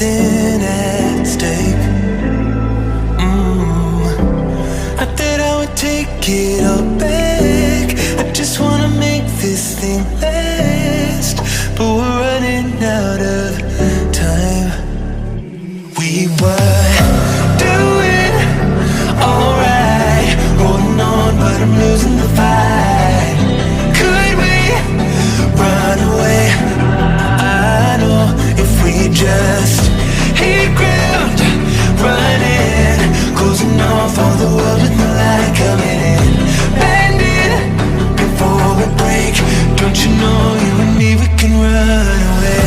something at stake. Not that I would take it all back. I just wanna make this thing last, but we're running out of time. We were doing alright, holding on, but I'm losing the fight. Could we run away? I know if we just hit ground, running, closing off all the world with the light coming in, bending before we break. Don't you know you and me, we can run away.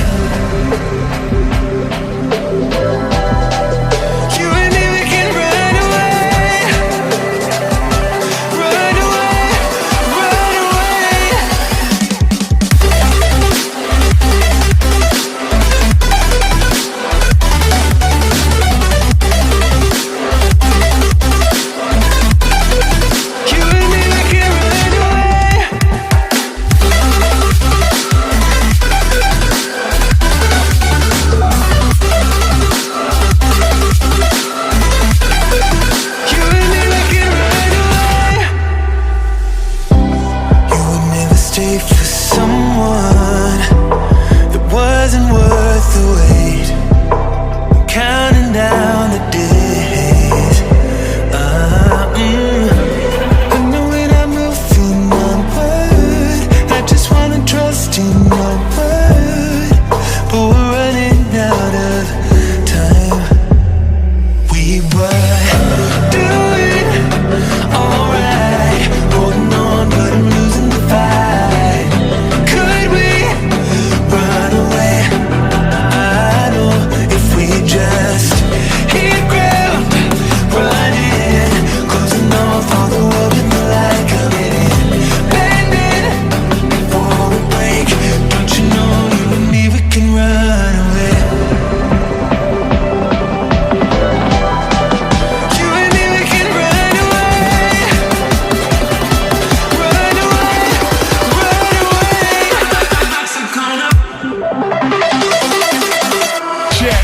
You and me, we can run away. Run away, run away. You and me, we can run away. You and me, we can run away. You would never stay for someone that wasn't worth the wait. I'm counting down the days. I know when I'm moving onward, I just wanna trust in your word, but we're running out of time. We were doing alright, holding on, but I'm losing the fight. Could we run away? I know if we just hit ground, running, closing off all the world with the light coming in, bending before we break. Don't you know you and me, we can run away. You and me, we can run away. Run away, run away. Check.